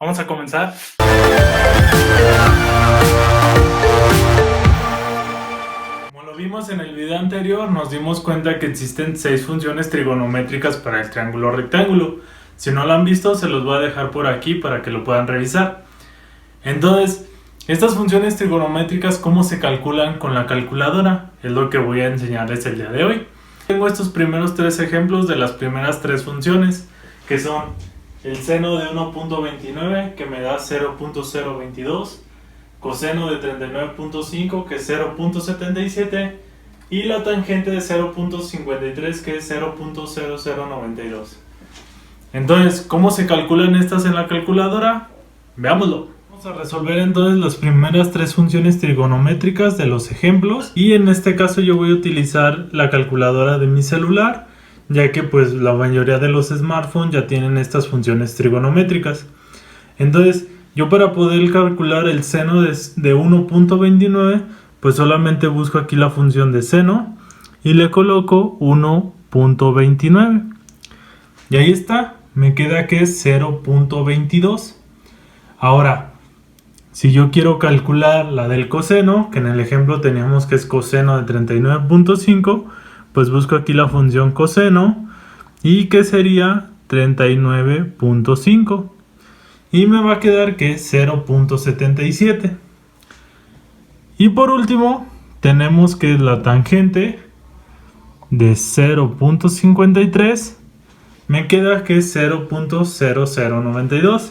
Vamos a comenzar. Como lo vimos en el video anterior, nos dimos cuenta que existen 6 funciones trigonométricas para el triángulo rectángulo. Si no lo han visto, se los voy a dejar por aquí para que lo puedan revisar. Entonces, estas funciones trigonométricas, ¿cómo se calculan con la calculadora? Es lo que voy a enseñarles el día de hoy. Tengo estos primeros 3 ejemplos de las primeras 3 funciones, que son el seno de 1.29, que me da 0.022, coseno de 39.5, que es 0.77, y la tangente de 0.53, que es 0.0092. Entonces, ¿cómo se calculan estas en la calculadora? Veámoslo. Vamos a resolver entonces las primeras 3 funciones trigonométricas de los ejemplos, y en este caso yo voy a utilizar la calculadora de mi celular, ya que pues la mayoría de los smartphones ya tienen estas funciones trigonométricas. Entonces, yo para poder calcular el seno de 1.29, pues solamente busco aquí la función de seno y le coloco 1.29. Y ahí está, me queda que es 0.22. Ahora, si yo quiero calcular la del coseno, que en el ejemplo teníamos que es coseno de 39.5, pues busco aquí la función coseno y que sería 39.5 y me va a quedar que es 0.77. Y por último tenemos que la tangente de 0.53 me queda que es 0.0092.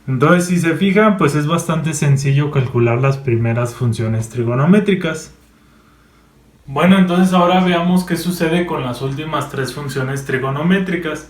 Entonces, si se fijan, pues es bastante sencillo calcular las primeras funciones trigonométricas. Bueno, entonces ahora veamos qué sucede con las últimas 3 funciones trigonométricas,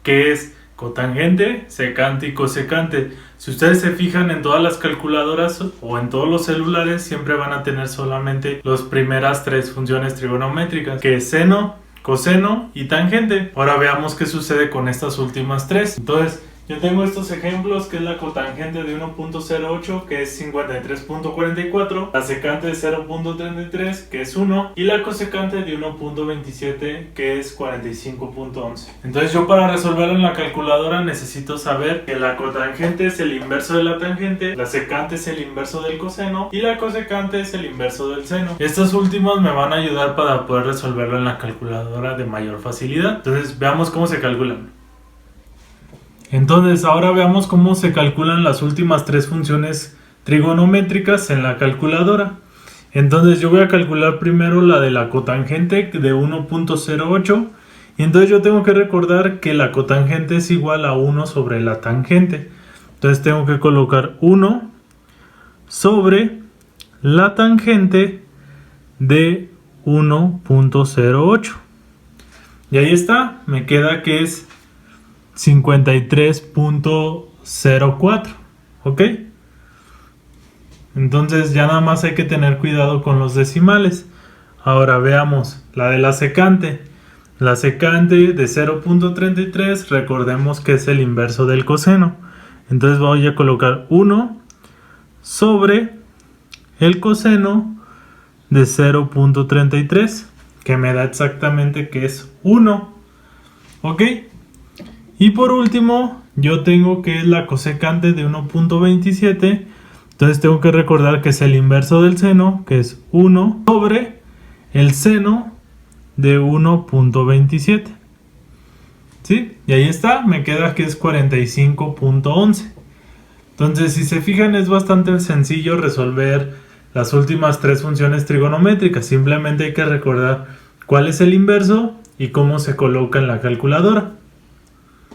que es cotangente, secante y cosecante. Si ustedes se fijan en todas las calculadoras o en todos los celulares, siempre van a tener solamente las primeras 3 funciones trigonométricas, que es seno, coseno y tangente. Ahora veamos qué sucede con estas últimas 3. Entonces, yo tengo estos ejemplos, que es la cotangente de 1.08, que es 53.44, la secante de 0.33, que es 1, y la cosecante de 1.27, que es 45.11. Entonces yo para resolverlo en la calculadora necesito saber que la cotangente es el inverso de la tangente, la secante es el inverso del coseno, y la cosecante es el inverso del seno. Estos últimos me van a ayudar para poder resolverlo en la calculadora de mayor facilidad. Entonces veamos cómo se calculan. Entonces, ahora veamos cómo se calculan las últimas 3 funciones trigonométricas en la calculadora. Entonces, yo voy a calcular primero la de la cotangente de 1.08. Y entonces yo tengo que recordar que la cotangente es igual a 1 sobre la tangente. Entonces, tengo que colocar 1 sobre la tangente de 1.08. Y ahí está, me queda que es 53.04, ¿ok? Entonces ya nada más hay que tener cuidado con los decimales. Ahora veamos la de la secante. La secante de 0.33, recordemos que es el inverso del coseno. Entonces voy a colocar 1 sobre el coseno de 0.33, que me da exactamente que es 1, ¿ok? Y por último, yo tengo que es la cosecante de 1.27. Entonces tengo que recordar que es el inverso del seno, que es 1 sobre el seno de 1.27. ¿Sí? Y ahí está, me queda que es 45.11. Entonces, si se fijan, es bastante sencillo resolver las últimas 3 funciones trigonométricas. Simplemente hay que recordar cuál es el inverso y cómo se coloca en la calculadora.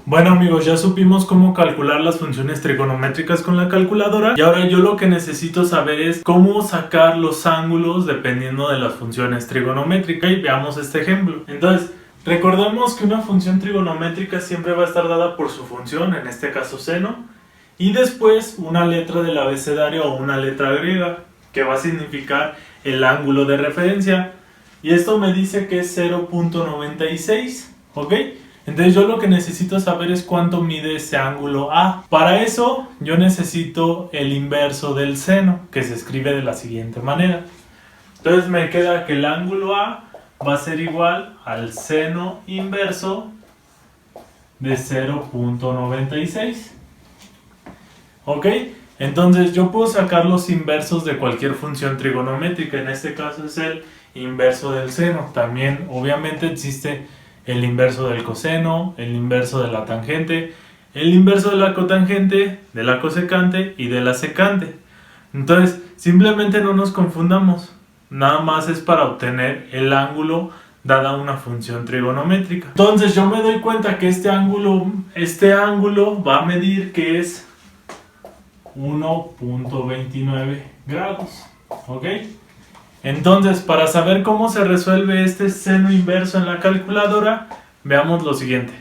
Bueno amigos, ya supimos cómo calcular las funciones trigonométricas con la calculadora y ahora yo lo que necesito saber es cómo sacar los ángulos dependiendo de las funciones trigonométricas, y veamos este ejemplo. Entonces, recordemos que una función trigonométrica siempre va a estar dada por su función, en este caso seno, y después una letra del abecedario o una letra griega que va a significar el ángulo de referencia, y esto me dice que es 0.96, ¿ok? Entonces yo lo que necesito saber es cuánto mide ese ángulo A. Para eso yo necesito el inverso del seno, que se escribe de la siguiente manera. Entonces me queda que el ángulo A va a ser igual al seno inverso de 0.96. ¿Ok? Entonces yo puedo sacar los inversos de cualquier función trigonométrica. En este caso es el inverso del seno. También obviamente existe el inverso del coseno, el inverso de la tangente, el inverso de la cotangente, de la cosecante y de la secante. Entonces simplemente no nos confundamos. Nada más es para obtener el ángulo dada una función trigonométrica. Entonces yo me doy cuenta que este ángulo va a medir que es 1.29 grados. ¿Ok? Entonces, para saber cómo se resuelve este seno inverso en la calculadora, veamos lo siguiente.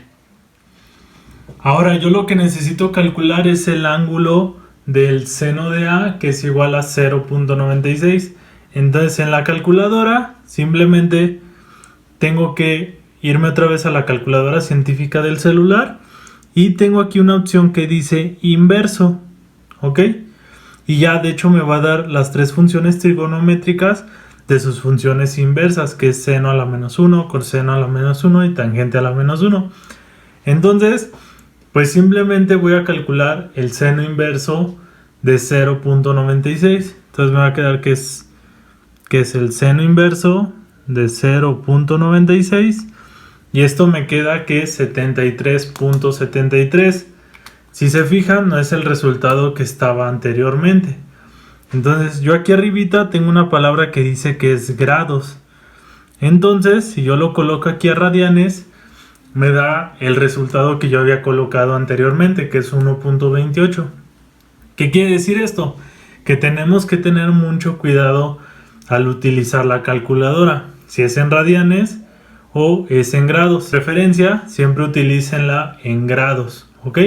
Ahora yo lo que necesito calcular es el ángulo del seno de A, que es igual a 0.96. Entonces en la calculadora simplemente tengo que irme otra vez a la calculadora científica del celular y tengo aquí una opción que dice inverso. ¿Ok? Y ya de hecho me va a dar las tres funciones trigonométricas de sus funciones inversas, que es seno a la menos 1, coseno a la menos 1 y tangente a la menos 1. Entonces, pues simplemente voy a calcular el seno inverso de 0.96. Entonces me va a quedar que es el seno inverso de 0.96 y esto me queda que es 73.73. Si se fijan, no es el resultado que estaba anteriormente. Entonces yo aquí arribita tengo una palabra que dice que es grados. Entonces si yo lo coloco aquí a radianes, me da el resultado que yo había colocado anteriormente, que es 1.28. ¿Qué quiere decir esto? Que tenemos que tener mucho cuidado al utilizar la calculadora, si es en radianes o es en grados. Preferencia, siempre utilícenla en grados, ¿ok?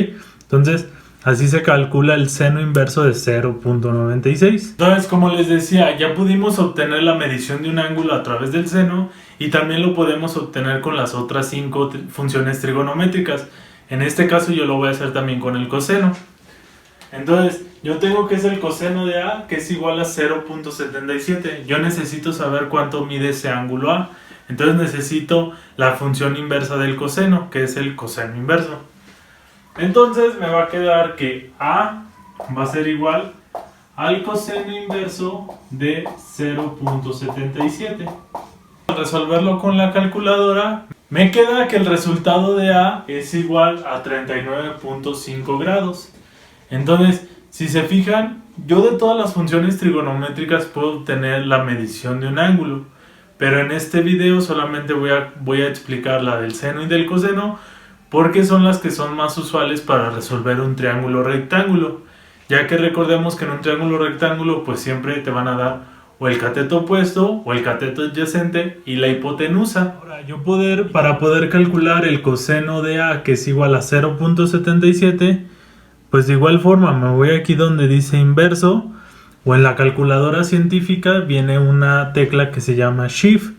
Entonces, así se calcula el seno inverso de 0.96. Entonces, como les decía, ya pudimos obtener la medición de un ángulo a través del seno y también lo podemos obtener con las otras 5 funciones trigonométricas. En este caso yo lo voy a hacer también con el coseno. Entonces, yo tengo que es el coseno de A, que es igual a 0.77. Yo necesito saber cuánto mide ese ángulo A. Entonces necesito la función inversa del coseno, que es el coseno inverso. Entonces me va a quedar que A va a ser igual al coseno inverso de 0.77. Al resolverlo con la calculadora, me queda que el resultado de A es igual a 39.5 grados. Entonces, si se fijan, yo de todas las funciones trigonométricas puedo obtener la medición de un ángulo, pero en este video solamente voy a explicar la del seno y del coseno, porque son las que son más usuales para resolver un triángulo rectángulo, ya que recordemos que en un triángulo rectángulo pues siempre te van a dar o el cateto opuesto o el cateto adyacente y la hipotenusa. Ahora para poder calcular el coseno de A, que es igual a 0.77, pues de igual forma me voy aquí donde dice inverso, o en la calculadora científica viene una tecla que se llama Shift,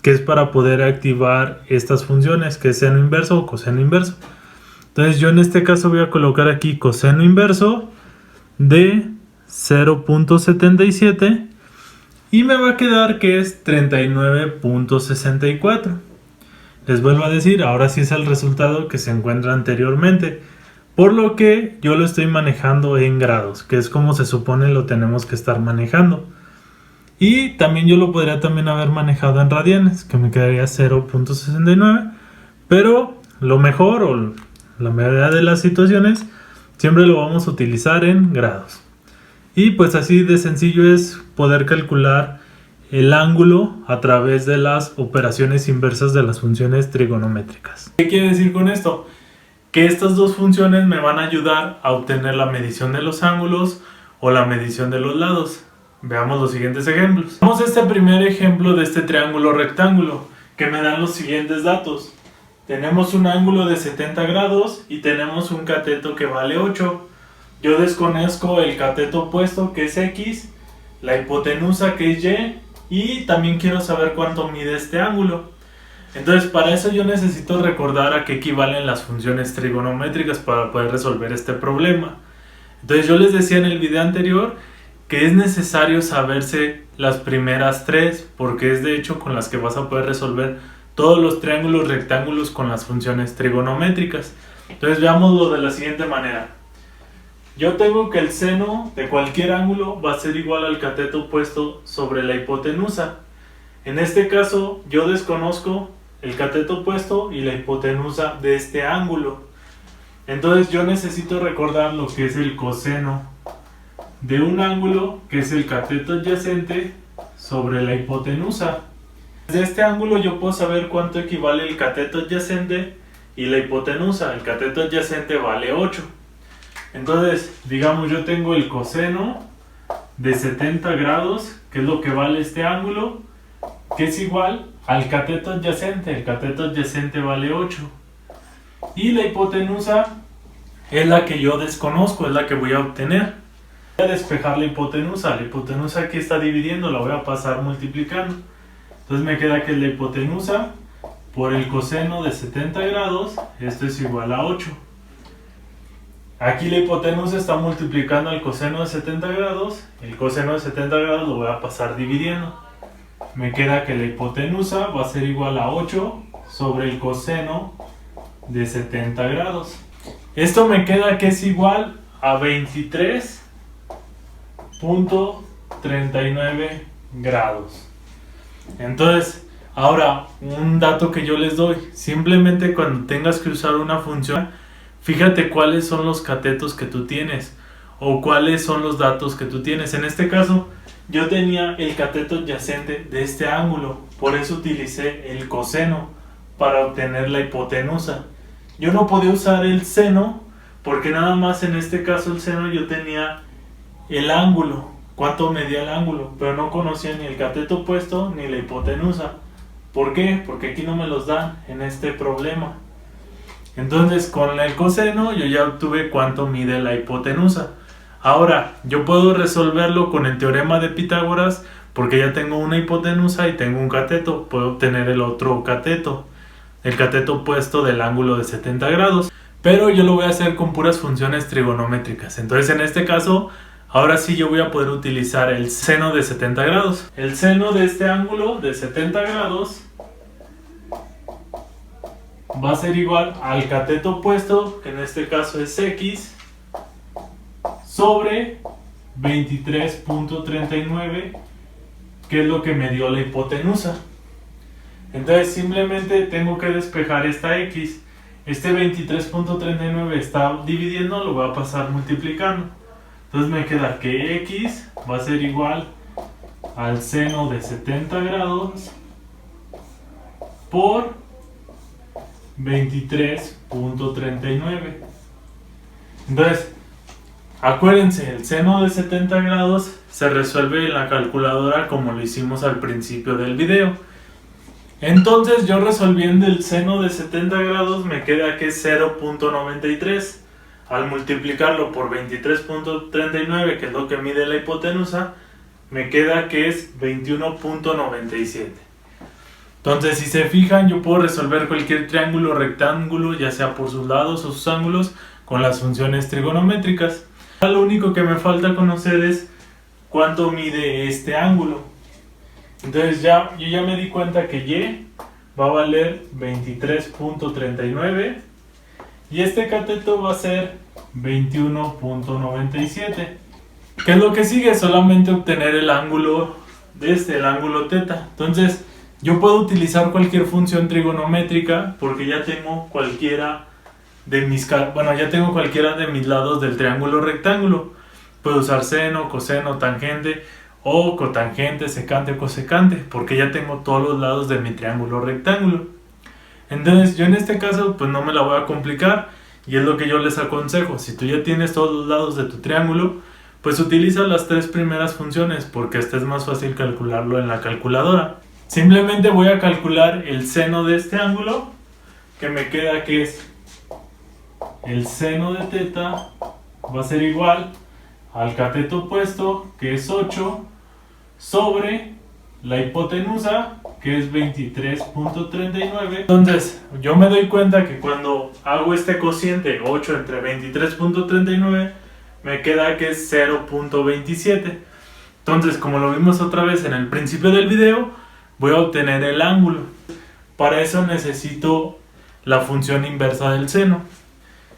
que es para poder activar estas funciones, que es seno inverso o coseno inverso. Entonces yo en este caso voy a colocar aquí coseno inverso de 0.77 y me va a quedar que es 39.64. Les vuelvo a decir, ahora sí es el resultado que se encuentra anteriormente, por lo que yo lo estoy manejando en grados, que es como se supone lo tenemos que estar manejando. Y también yo lo podría también haber manejado en radianes, que me quedaría 0.69, pero lo mejor o la mayoría de las situaciones siempre lo vamos a utilizar en grados. Y pues así de sencillo es poder calcular el ángulo a través de las operaciones inversas de las funciones trigonométricas. ¿Qué quiere decir con esto? Que estas dos funciones me van a ayudar a obtener la medición de los ángulos o la medición de los lados. Veamos los siguientes ejemplos. Vamos a este primer ejemplo de este triángulo rectángulo, que me dan los siguientes datos. Tenemos un ángulo de 70 grados y tenemos un cateto que vale 8. Yo desconozco el cateto opuesto, que es X, la hipotenusa, que es Y, y también quiero saber cuánto mide este ángulo. Entonces, para eso yo necesito recordar a qué equivalen las funciones trigonométricas para poder resolver este problema. Entonces, yo les decía en el video anterior que es necesario saberse las primeras tres, porque es de hecho con las que vas a poder resolver todos los triángulos rectángulos con las funciones trigonométricas. Entonces, veámoslo de la siguiente manera. Yo tengo que el seno de cualquier ángulo va a ser igual al cateto opuesto sobre la hipotenusa. En este caso yo desconozco el cateto opuesto y la hipotenusa de este ángulo. Entonces yo necesito recordar lo que es el coseno de un ángulo, que es el cateto adyacente sobre la hipotenusa. Desde este ángulo yo puedo saber cuánto equivale el cateto adyacente y la hipotenusa. El cateto adyacente vale 8. Entonces, digamos, yo tengo el coseno de 70 grados, que es lo que vale este ángulo, que es igual al cateto adyacente. El cateto adyacente vale 8. Y la hipotenusa es la que yo desconozco, es la que voy a obtener. Voy a despejar la hipotenusa. La hipotenusa aquí está dividiendo, la voy a pasar multiplicando. Entonces me queda que la hipotenusa por el coseno de 70 grados, esto es igual a 8. Aquí la hipotenusa está multiplicando el coseno de 70 grados. El coseno de 70 grados lo voy a pasar dividiendo. Me queda que la hipotenusa va a ser igual a 8 sobre el coseno de 70 grados. Esto me queda que es igual a 23.39 grados. Entonces, ahora un dato que yo les doy. Simplemente cuando tengas que usar una función, fíjate cuáles son los catetos que tú tienes o cuáles son los datos que tú tienes. En este caso, yo tenía el cateto adyacente de este ángulo, por eso utilicé el coseno para obtener la hipotenusa. Yo no podía usar el seno porque nada más en este caso el seno yo tenía el ángulo, cuánto medía el ángulo, pero no conocía ni el cateto opuesto ni la hipotenusa. ¿Por qué? Porque aquí no me los dan en este problema. Entonces con el coseno yo ya obtuve cuánto mide la hipotenusa. Ahora yo puedo resolverlo con el teorema de Pitágoras porque ya tengo una hipotenusa y tengo un cateto. Puedo obtener el otro cateto, el cateto opuesto del ángulo de 70 grados. Pero yo lo voy a hacer con puras funciones trigonométricas. Entonces en este caso, ahora sí yo voy a poder utilizar el seno de 70 grados. El seno de este ángulo de 70 grados va a ser igual al cateto opuesto, que en este caso es X, sobre 23.39, que es lo que me dio la hipotenusa. Entonces simplemente tengo que despejar esta X. Este 23.39 está dividiendo, lo voy a pasar multiplicando. Entonces me queda que X va a ser igual al seno de 70 grados por 23.39. Entonces, acuérdense, el seno de 70 grados se resuelve en la calculadora como lo hicimos al principio del video. Entonces yo resolviendo el seno de 70 grados me queda que es 0.93. Al multiplicarlo por 23.39, que es lo que mide la hipotenusa, me queda que es 21.97. Entonces, si se fijan, yo puedo resolver cualquier triángulo o rectángulo, ya sea por sus lados o sus ángulos, con las funciones trigonométricas. Lo único que me falta conocer es cuánto mide este ángulo. Entonces yo ya me di cuenta que Y va a valer 23.39 y este cateto va a ser 21.97. ¿Qué es lo que sigue? Solamente obtener el ángulo de el ángulo teta. Entonces yo puedo utilizar cualquier función trigonométrica porque ya tengo cualquiera de mis lados del triángulo rectángulo. Puedo usar seno, coseno, tangente o cotangente, secante o cosecante porque ya tengo todos los lados de mi triángulo rectángulo. Entonces yo en este caso pues no me la voy a complicar y es lo que yo les aconsejo. Si tú ya tienes todos los lados de tu triángulo, pues utiliza las tres primeras funciones porque es más fácil calcularlo en la calculadora. Simplemente voy a calcular el seno de este ángulo, que me queda que es el seno de teta va a ser igual al cateto opuesto, que es 8, sobre la hipotenusa, que es 23.39. Entonces yo me doy cuenta que cuando hago este cociente 8 entre 23.39 me queda que es 0.27. Entonces, como lo vimos otra vez en el principio del video, voy a obtener el ángulo. Para eso necesito la función inversa del seno,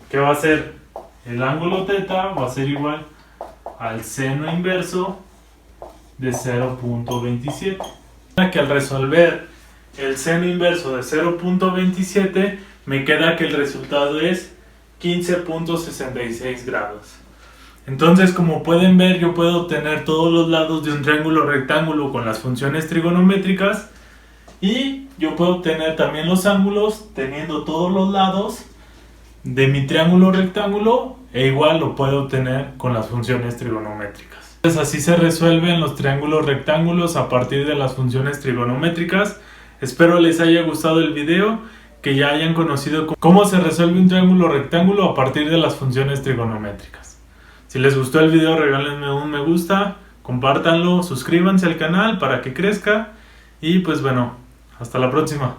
que va a ser el ángulo θ va a ser igual al seno inverso de 0.27. Que al resolver el seno inverso de 0.27 me queda que el resultado es 15.66 grados. Entonces, como pueden ver, yo puedo obtener todos los lados de un triángulo rectángulo con las funciones trigonométricas, y yo puedo obtener también los ángulos teniendo todos los lados de mi triángulo rectángulo, e igual lo puedo obtener con las funciones trigonométricas. Entonces, así se resuelven los triángulos rectángulos a partir de las funciones trigonométricas. Espero les haya gustado el video, que ya hayan conocido cómo se resuelve un triángulo rectángulo a partir de las funciones trigonométricas. Si les gustó el video, regálenme un me gusta, compártanlo, suscríbanse al canal para que crezca, y pues bueno, hasta la próxima.